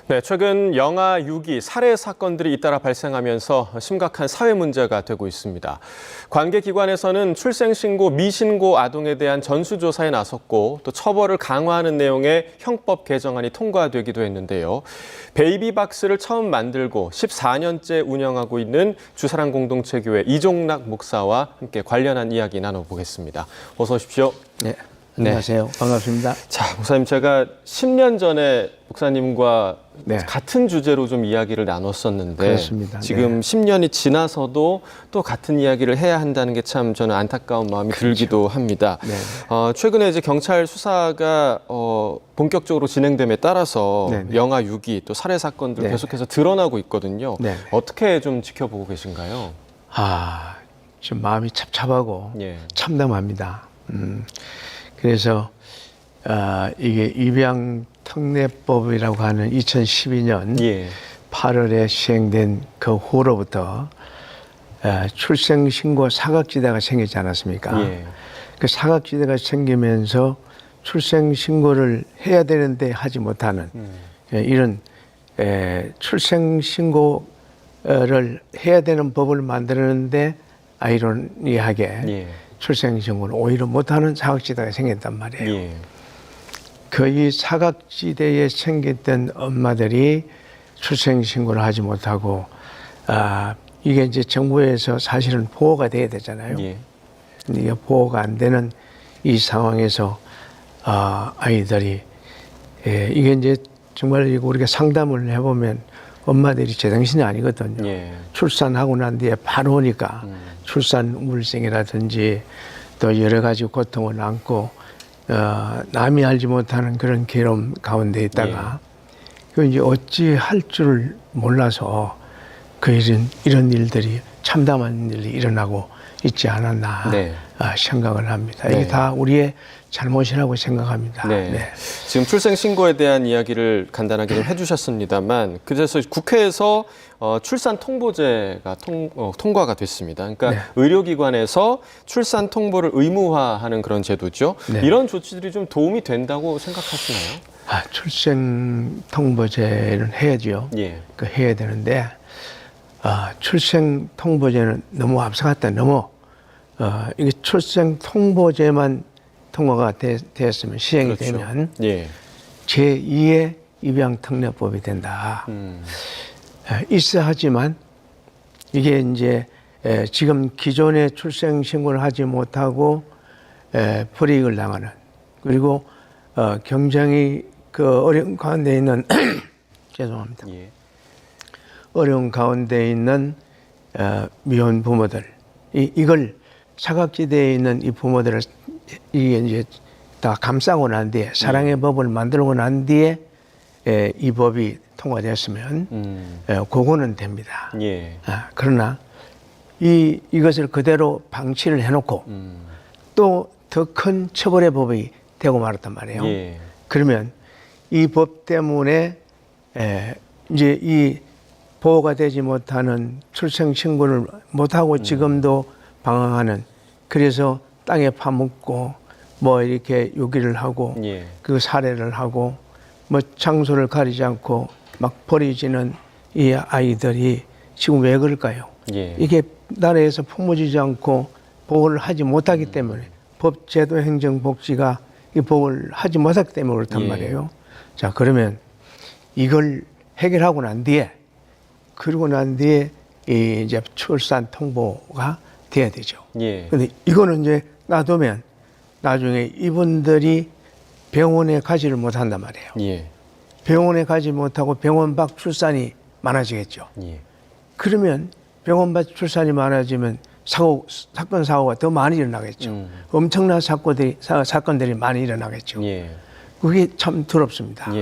네, 최근 영아 유기, 살해 사건들이 잇따라 발생하면서 심각한 사회 문제가 되고 있습니다. 관계기관에서는 출생신고, 미신고 아동에 대한 전수조사에 나섰고 또 처벌을 강화하는 내용의 형법 개정안이 통과되기도 했는데요. 베이비박스를 처음 만들고 14년째 운영하고 있는 주사랑 공동체교회 이종락 목사와 함께 관련한 이야기 나눠보겠습니다. 어서 오십시오. 네, 안녕하세요. 반갑습니다. 자, 목사님, 제가 10년 전에 목사님과 같은 주제로 좀 이야기를 나눴었는데 그렇습니다. 지금 10년이 지나서도 또 같은 이야기를 해야 한다는 게 참 저는 안타까운 마음이 들기도 합니다. 최근에 이제 경찰 수사가 본격적으로 진행됨에 따라서 영아 유기 또 살해 사건들 계속해서 드러나고 있거든요. 어떻게 좀 지켜보고 계신가요? 좀 마음이 찹찹하고 참담합니다. 그래서 이게 입양특례법이라고 하는 2012년 8월에 시행된 그 후로부터 출생신고 사각지대가 생기지 않았습니까? 그 사각지대가 생기면서 출생신고를 해야 되는데 하지 못하는 이런 출생신고를 해야 되는 법을 만드는데 아이러니하게 출생신고를 오히려 못하는 사각지대가 생겼단 말이에요. 그 이 사각지대에 생겼던 엄마들이 출생신고를 하지 못하고 이게 이제 정부에서 사실은 보호가 돼야 되잖아요. 이게 보호가 안 되는 이 상황에서 아이들이 이게 이제 정말 우리가 상담을 해보면 엄마들이 제정신이 아니거든요. 출산하고 난 뒤에 바로 오니까 출산 우울증이라든지 또 여러 가지 고통을 안고 남이 알지 못하는 그런 괴로움 가운데 있다가 그 이제 어찌 할 줄 몰라서 그 이런 일들이 참담한 일이 일어나고 있지 않았나 생각을 합니다. 이게 다 우리의 잘못이라고 생각합니다. 지금 출생신고에 대한 이야기를 간단하게 좀 해주셨습니다만 그래서 국회에서 출산 통보제가 통과가 됐습니다. 그러니까 의료기관에서 출산 통보를 의무화하는 그런 제도죠. 이런 조치들이 좀 도움이 된다고 생각하시나요? 출생 통보제는 해야죠. 그 해야 되는데 출생 통보제는 너무 앞서갔다. 너무 이게 출생 통보제만 통과가 됐으면 시행이 되면 제2의 입양특례법이 된다. 있어 하지만 이게 이제 지금 기존에 출생신고를 하지 못하고 불이익을 당하는 그리고 굉장히 그 어려운 가운데 있는 죄송합니다. 어려운 가운데 있는 미혼 부모들 이걸 사각지대에 있는 이 부모들을 이게 이제 다 감싸고 난 뒤에 사랑의 법을 만들고 난 뒤에 이 법이 통과됐으면 그거는 됩니다. 그러나 이것을 그대로 방치를 해놓고 또 더 큰 처벌의 법이 되고 말았단 말이에요. 그러면 이 법 때문에 이제 이 보호가 되지 못하는 출생신고를 못하고 지금도 방황하는 그래서 땅에 파묻고 뭐 이렇게 유기를 하고 그 살해를 하고 뭐 장소를 가리지 않고 막 버려지는 이 아이들이 지금 왜 그럴까요? 이게 나라에서 품어지지 않고 보호를 하지 못하기 때문에 법, 제도, 행정, 복지가 이 보호를 하지 못하기 때문에 그렇단 말이에요. 자, 그러면 이걸 해결하고 난 뒤에 그러고 난 뒤에 이제 출산 통보가 돼야 되죠. 근데 이거는 이제 놔두면 나중에 이분들이 병원에 가지를 못한단 말이에요. 병원에 가지 못하고 병원 밖 출산이 많아지겠죠. 그러면 병원 밖 출산이 많아지면 사건 사고가 더 많이 일어나겠죠. 엄청난 사건들이 많이 일어나겠죠. 그게 참 두렵습니다.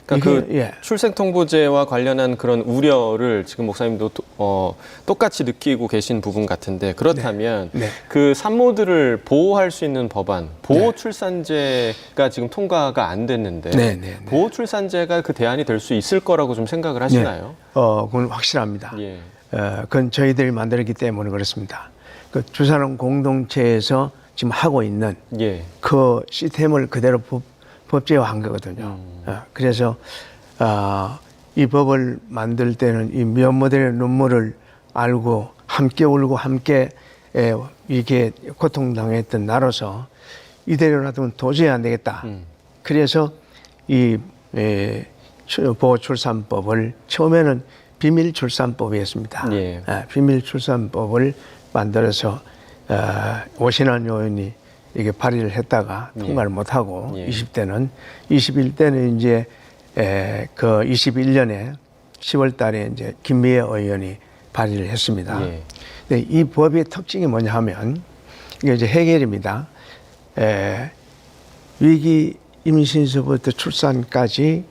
그러니까 출생통보제와 관련한 그런 우려를 지금 목사님도 똑같이 느끼고 계신 부분 같은데 그렇다면 그 산모들을 보호할 수 있는 법안, 보호출산제가 지금 통과가 안 됐는데 보호출산제가 그 대안이 될 수 있을 거라고 좀 생각을 하시나요? 그건 확실합니다. 그건 저희들이 만들었기 때문에 그렇습니다. 그 주사랑 공동체에서 지금 하고 있는 그 시스템을 그대로 법제화한 거거든요. 그래서 이 법을 만들 때는 이 미혼모들의 눈물을 알고 함께 울고 함께 이게 고통당했던 나로서 이대로 놔두면 도저히 안 되겠다. 그래서 이 보호출산법을 처음에는 비밀출산법이었습니다. 예. 비밀출산법을 만들어서 오신환 의원이 이게 발의를 했다가 통과를 못하고 20대는 21대는 이제 그 21년에 10월 달에 이제 김미애 의원이 발의를 했습니다. 근데 이 법의 특징이 뭐냐 하면 이게 이제 해결입니다. 위기 임신서부터 출산까지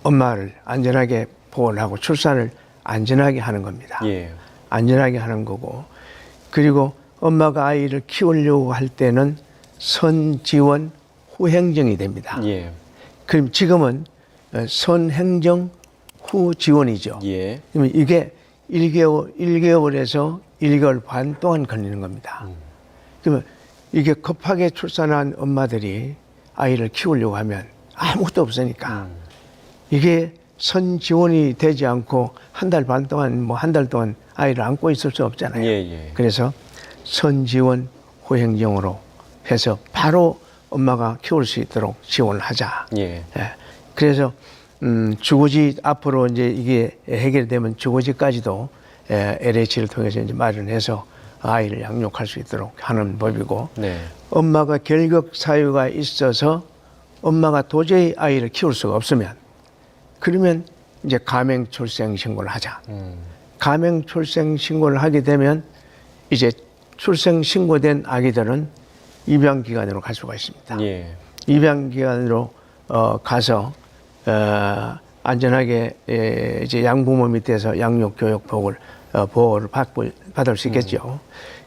엄마를 안전하게 보호를 하고 출산을 안전하게 하는 겁니다. 안전하게 하는 거고, 그리고 엄마가 아이를 키우려고 할 때는 선지원 후행정이 됩니다. 그럼 지금은 선행정 후지원이죠. 그러면 이게 1개월에서 1개월 반 동안 걸리는 겁니다. 그러면 이게 급하게 출산한 엄마들이 아이를 키우려고 하면 아무것도 없으니까 이게 선지원이 되지 않고 한 달 반 동안 뭐 한 달 동안 아이를 안고 있을 수 없잖아요. 그래서 선지원 후행정으로 해서 바로 엄마가 키울 수 있도록 지원을 하자. 그래서 주거지 앞으로 이제 이게 해결되면 주거지까지도 LH를 통해서 이제 마련해서 아이를 양육할 수 있도록 하는 법이고, 엄마가 결격 사유가 있어서 엄마가 도저히 아이를 키울 수가 없으면 그러면 이제 가명 출생 신고를 하자. 가명 출생 신고를 하게 되면 이제 출생 신고된 아기들은 입양기관으로 갈 수가 있습니다. 입양기관으로 가서 안전하게 이제 양부모 밑에서 양육, 교육, 보호를 받을 수 있겠죠.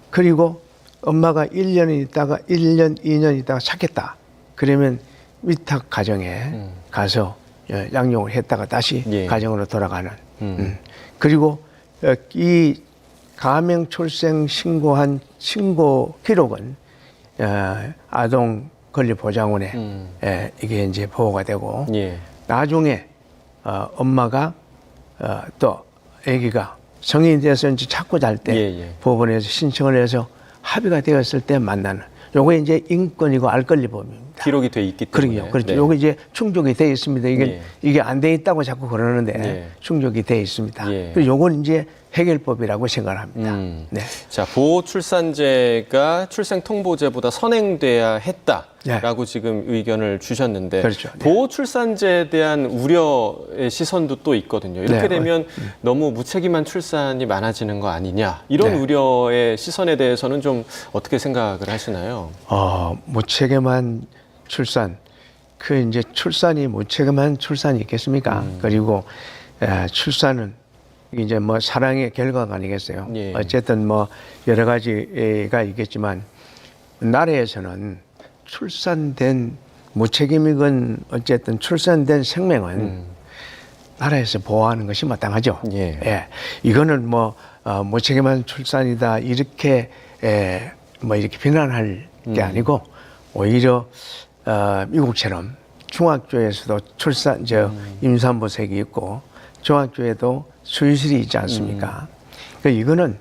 그리고 엄마가 1년 있다가 1년, 2년 있다가 찾겠다. 그러면 위탁 가정에 가서 양육을 했다가 다시 가정으로 돌아가는. 그리고 이 가명 출생 신고한 신고 기록은 아동 권리보장원에 이게 이제 보호가 되고, 나중에 엄마가 또 아기가 성인이 돼서 이제 찾고 잘 때 법원에서 신청을 해서 합의가 되었을 때 만나는, 요거 이제 인권이고 알 권리법입니다. 기록이 돼 있기 때문에. 그렇죠. 요거 이제 충족이 돼 있습니다. 이게 안 돼 있다고 자꾸 그러는데 충족이 돼 있습니다. 그리고 요건 이제 해결법이라고 생각을 합니다. 자, 보호출산제가 출생통보제보다 선행돼야 했다라고 지금 의견을 주셨는데, 그렇죠. 보호출산제에 대한 우려의 시선도 또 있거든요. 이렇게 되면 너무 무책임한 출산이 많아지는 거 아니냐, 이런 우려의 시선에 대해서는 좀 어떻게 생각을 하시나요? 무책임한 출산, 그 이제 출산이 무책임한 출산이 있겠습니까? 그리고 출산은 이제 뭐 사랑의 결과가 아니겠어요. 어쨌든 뭐 여러 가지가 있겠지만 나라에서는 출산된 무책임이건 어쨌든 출산된 생명은 나라에서 보호하는 것이 마땅하죠. 이거는 뭐 무책임한 출산이다 이렇게 뭐 이렇게 비난할 게 아니고, 오히려 미국처럼 중학교에서도 임산부색이 있고 중학교에도 수유실이 있지 않습니까? 그러니까 이거는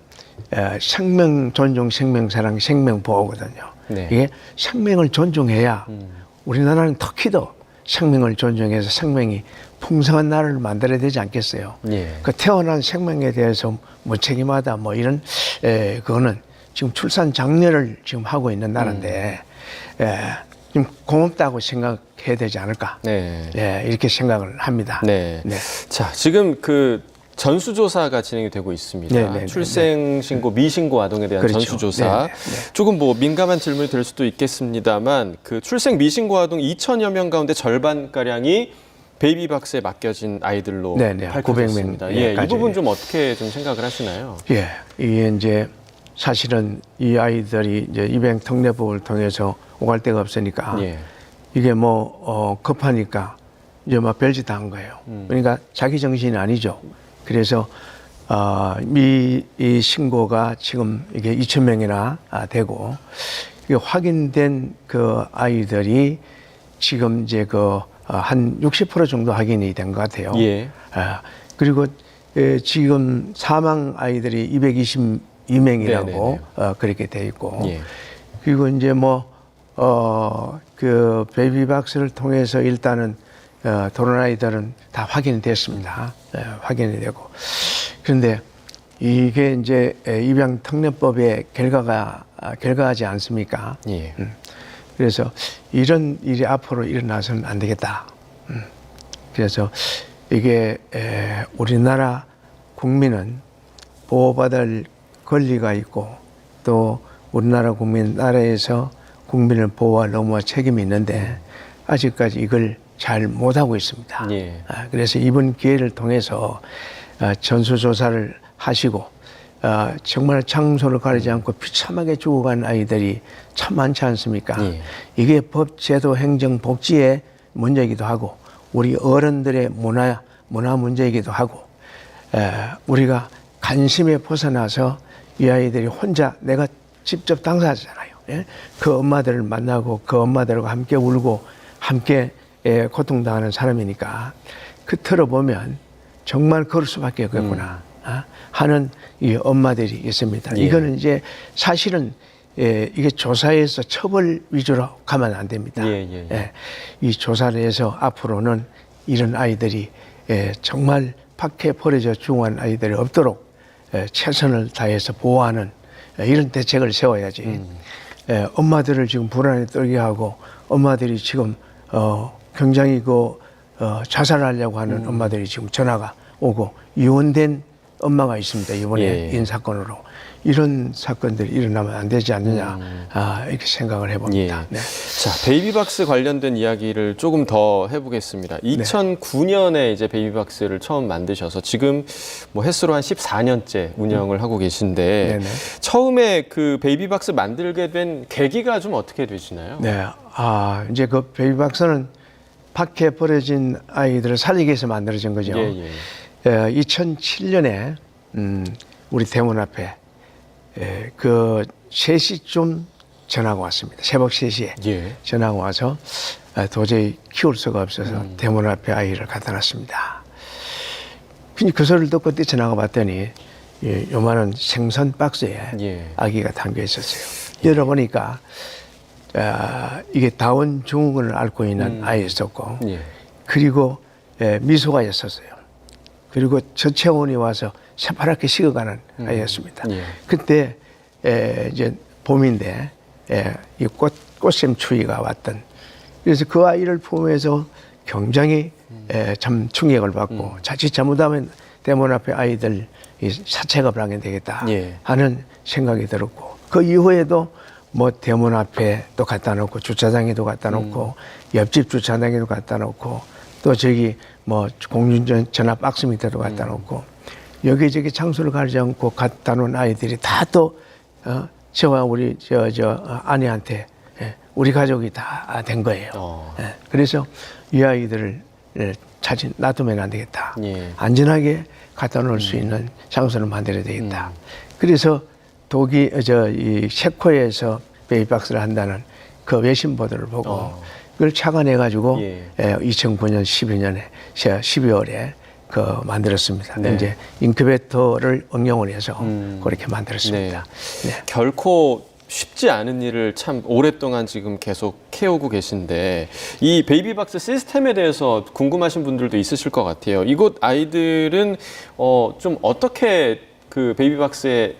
생명 존중, 생명 사랑, 생명 보호거든요. 이게 생명을 존중해야 우리나라는 특히 더 생명을 존중해서 생명이 풍성한 나라를 만들어야 되지 않겠어요? 그 태어난 생명에 대해서 무책임하다 뭐 이런 그거는 지금 출산 장려를 지금 하고 있는 나라인데 좀 고맙다고 생각해야 되지 않을까? 이렇게 생각을 합니다. 자, 지금 그 전수조사가 진행이 되고 있습니다. 출생신고, 미신고 아동에 대한 전수조사. 조금 뭐 민감한 질문이 될 수도 있겠습니다만, 그 출생 미신고 아동 2천여 명 가운데 절반가량이 베이비박스에 맡겨진 아이들로 밝혀졌습니다. 이 부분 좀 어떻게 좀 생각을 하시나요? 이게 이제 사실은 이 아이들이 이제 입양 특례법을 통해서 오갈 데가 없으니까 이게 뭐 급하니까 이제 막 별짓 다 한 거예요. 그러니까 자기 정신이 아니죠. 그래서 이 신고가 지금 이게 2,000명이나 되고, 이게 확인된 그 아이들이 지금 이제 그 한 60% 정도 확인이 된 것 같아요. 예. 그리고 지금 사망 아이들이 222명이라고 그렇게 돼 있고, 예. 그리고 이제 그 베이비박스를 통해서 일단은 돌아온 아이들은 다 확인이 됐습니다. 확인이 되고. 그런데 이게 이제 입양특례법의 결과하지 않습니까? 예. 그래서 이런 일이 앞으로 일어나서는 안 되겠다. 그래서 이게 우리나라 국민은 보호받을 권리가 있고 또 우리나라 나라에서 국민을 보호할 의무와 책임이 있는데 아직까지 이걸 잘 못하고 있습니다. 예. 그래서 이번 기회를 통해서 전수조사를 하시고 정말 장소를 가리지 않고 비참하게 죽어간 아이들이 참 많지 않습니까? 예. 이게 법, 제도, 행정, 복지의 문제이기도 하고 우리 어른들의 문화 문제이기도 하고 우리가 관심에 벗어나서 이 아이들이 혼자 내가 직접 당사자잖아요. 예? 그 엄마들을 만나고 그 엄마들과 함께 울고 함께 고통당하는 사람이니까 그 들어보면 정말 그럴 수밖에 없겠구나 하는 이 엄마들이 있습니다. 예. 이거는 이제 사실은 이게 조사에서 처벌 위주로 가면 안 됩니다. 이 조사를 해서 앞으로는 이런 아이들이 정말 밖에 버려져 죽어간 아이들이 없도록 최선을 다해서 보호하는 이런 대책을 세워야지. 엄마들을 지금 불안에 떨게 하고 엄마들이 지금 굉장히 자살하려고 하는 엄마들이 지금 전화가 오고 이혼된 엄마가 있습니다. 이번에 인사건으로. 이런 사건들이 일어나면 안 되지 않느냐 이렇게 생각을 해봅니다. 네. 자, 베이비박스 관련된 이야기를 조금 더 해보겠습니다. 2009년에 이제 베이비박스를 처음 만드셔서 지금 횟수로 한 14년째 운영을 하고 계신데 처음에 그 베이비박스 만들게 된 계기가 좀 어떻게 되시나요? 네, 이제 그 베이비박스는 밖에 버려진 아이들을 살리기 위해서 만들어진 거죠. 2007년에 우리 대문 앞에 그 3시쯤 전화가 왔습니다. 새벽 3시에 전화가 와서 도저히 키울 수가 없어서 대문 앞에 아이를 갖다 놨습니다. 그 소리를 듣고 뛰쳐나가 봤더니 요만한 생선 박스에 아기가 담겨 있었어요. 열어보니까 이게 다운 증후군을 앓고 있는 아이였었고 그리고 미소가 있었어요. 그리고 저체온이 와서 새파랗게 식어가는 아이였습니다. 그때 이제 봄인데 이 꽃샘 추위가 왔던 그래서 그 아이를 품에서 굉장히 참 충격을 받고 자칫 잘못하면 대문 앞에 아이들 사책업을 하게 되겠다 하는 생각이 들었고 그 이후에도 대문 앞에 또 갖다 놓고 주차장에도 갖다 놓고 옆집 주차장에도 갖다 놓고 또 저기 공중전화 박스 밑에도 갖다 놓고 여기저기 장소를 가리지 않고 갖다 놓은 아이들이 다 또 저와 우리 아내한테 우리 가족이 다 된 거예요. 그래서 이 아이들을 놔두면 안 되겠다. 안전하게 갖다 놓을 수 있는 장소를 만들어야 되겠다. 그래서 이 체코에서 베이비박스를 한다는 그 외신 보도를 보고 그걸 착안해가지고 2009년 12월에 만들었습니다. 이제 인큐베이터를 응용을 해서 그렇게 만들었습니다. 결코 쉽지 않은 일을 참 오랫동안 지금 계속 해오고 계신데 이 베이비박스 시스템에 대해서 궁금하신 분들도 있으실 것 같아요. 이곳 아이들은 좀 어떻게 그 베이비박스에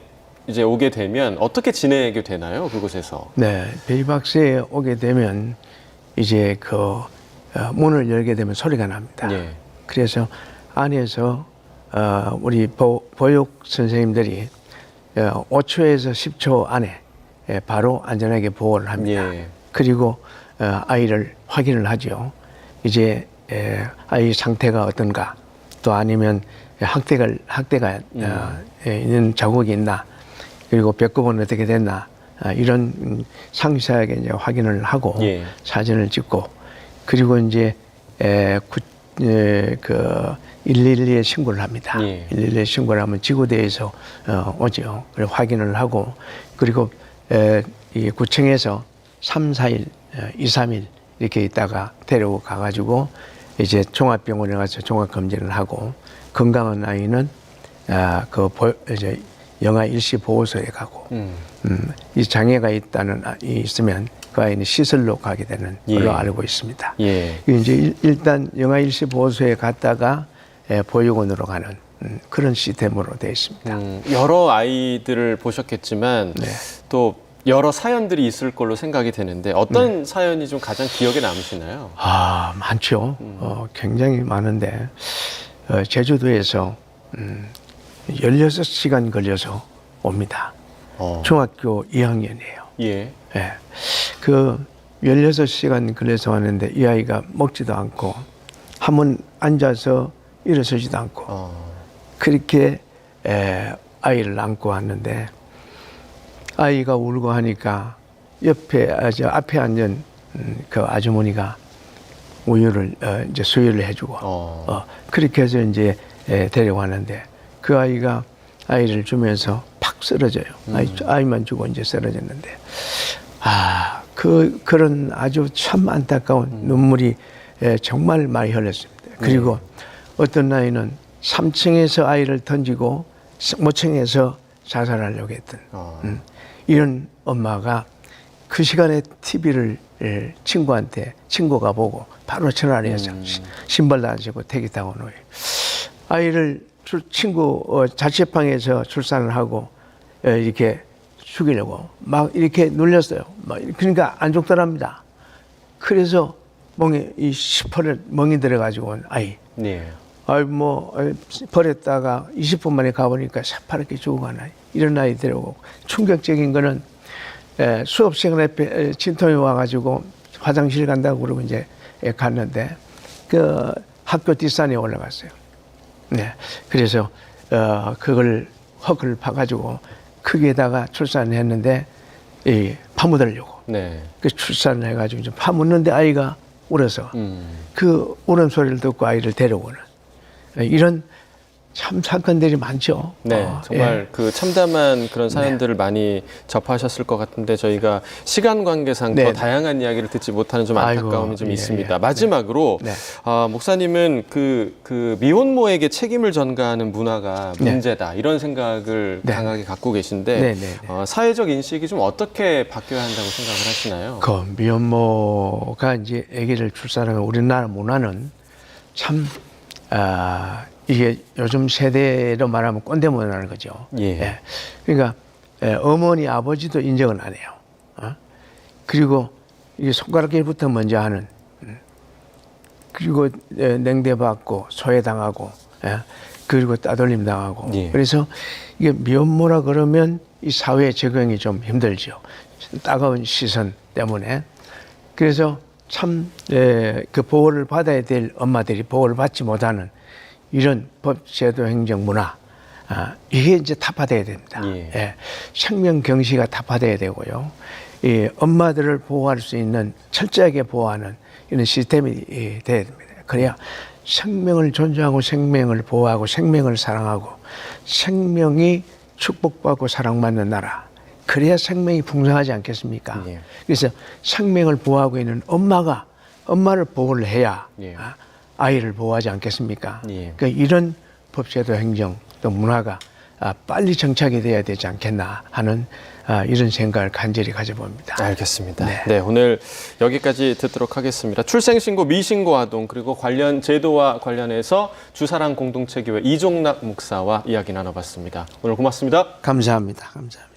이제 오게 되면 어떻게 지내게 되나요? 그곳에서? 네, 베이비박스에 오게 되면 이제 문을 열게 되면 소리가 납니다. 그래서 안에서 우리 보육 선생님들이 5초에서 10초 안에 바로 안전하게 보호를 합니다. 그리고 아이를 확인을 하죠. 이제 아이 상태가 어떤가, 또 아니면 학대가 있는 자국이 있나, 그리고 배꼽은 어떻게 됐나, 이런 상세하게 이제 확인을 하고 사진을 찍고, 그리고 이제 112에 신고를 합니다. 112에 신고를 하면 지구대에서 오죠. 그리고 확인을 하고, 그리고 이 구청에서 3, 4일, 2, 3일 이렇게 있다가 데리고 가가지고 이제 종합병원에 가서 종합검진을 하고 건강한 아이는 이제 영아 일시 보호소에 가고 이 장애가 있으면 그 아이는 시설로 가게 되는 걸로 알고 있습니다. 이제 일단 영아 일시 보호소에 갔다가 보육원으로 가는 그런 시스템으로 되어 있습니다. 여러 아이들을 보셨겠지만 또 여러 사연들이 있을 걸로 생각이 되는데 어떤 사연이 좀 가장 기억에 남으시나요? 많죠. 굉장히 많은데 제주도에서 16시간 걸려서 옵니다. 중학교 2학년이에요. 그 16시간 걸려서 왔는데 이 아이가 먹지도 않고 한번 앉아서 일어서지도 않고 그렇게 아이를 안고 왔는데 아이가 울고 하니까 앞에 앉은 그 아주머니가 우유를 이제 수유를 해주고 그렇게 해서 이제 데려왔는데 그 아이가 아이를 주면서 팍 쓰러져요. 아이만 주고 이제 쓰러졌는데 그런 아주 참 안타까운 눈물이 정말 많이 흘렀습니다. 그리고 어떤 아이는 3층에서 아이를 던지고 5층에서 자살하려고 했던 이런 엄마가 그 시간에 TV를 친구가 보고 바로 전화를 해서 신발도 안 신고 택시 타고 오는 거예요. 아이를 친구 자취방에서 출산을 하고 이렇게 죽이려고 막 이렇게 눌렸어요. 그러니까 안 죽더랍니다. 그래서 이 시퍼를 멍이 들어가지고 온 아이. 버렸다가 20분 만에 가보니까 새파랗게 죽어가는 아이. 이런 아이 데려오고 충격적인 거는 수업 시간에 진통이 와가지고 화장실 간다고 그러고 이제 갔는데 그 학교 뒷산에 올라갔어요. 그래서 그걸 헛을 파가지고 크게다가 출산을 했는데 파묻으려고. 그 출산을 해가지고 좀 파묻는데 아이가 울어서 그 우는 소리를 듣고 아이를 데려오는 이런 참 사건들이 많죠. 정말 그 참담한 그런 사연들을 많이 접하셨을 것 같은데 저희가 시간 관계상 더 다양한 이야기를 듣지 못하는 좀 안타까움이 좀 있습니다. 마지막으로 목사님은 그 미혼모에게 책임을 전가하는 문화가 문제다 이런 생각을 강하게 갖고 계신데 사회적 인식이 좀 어떻게 바뀌어야 한다고 생각을 하시나요? 그 미혼모가 이제 아기를 출산하는 우리나라 문화는 참 이게 요즘 세대로 말하면 꼰대 문화라는 거죠. 그러니까 어머니 아버지도 인정을 안 해요. 그리고 이게 손가락질부터 먼저 하는. 그리고 냉대받고 소외당하고 그리고 따돌림 당하고. 그래서 이게 미혼모라 그러면 이 사회에 적응이 좀 힘들죠. 따가운 시선 때문에. 그래서 참 그 보호를 받아야 될 엄마들이 보호를 받지 못하는 이런 법, 제도, 행정, 문화 이게 이제 타파돼야 됩니다. 생명 경시가 타파돼야 되고요. 엄마들을 보호할 수 있는 철저하게 보호하는 이런 시스템이 돼야 됩니다. 그래야 생명을 존중하고 생명을 보호하고 생명을 사랑하고 생명이 축복받고 사랑받는 나라. 그래야 생명이 풍성하지 않겠습니까? 그래서 생명을 보호하고 있는 엄마를 보호를 해야 아이를 보호하지 않겠습니까? 그러니까 이런 법제도 행정 또 문화가 빨리 정착이 돼야 되지 않겠나 하는 이런 생각을 간절히 가져봅니다. 알겠습니다. 오늘 여기까지 듣도록 하겠습니다. 출생신고, 미신고 아동 그리고 관련 제도와 관련해서 주사랑 공동체교회 이종락 목사와 이야기 나눠봤습니다. 오늘 고맙습니다. 감사합니다. 감사합니다.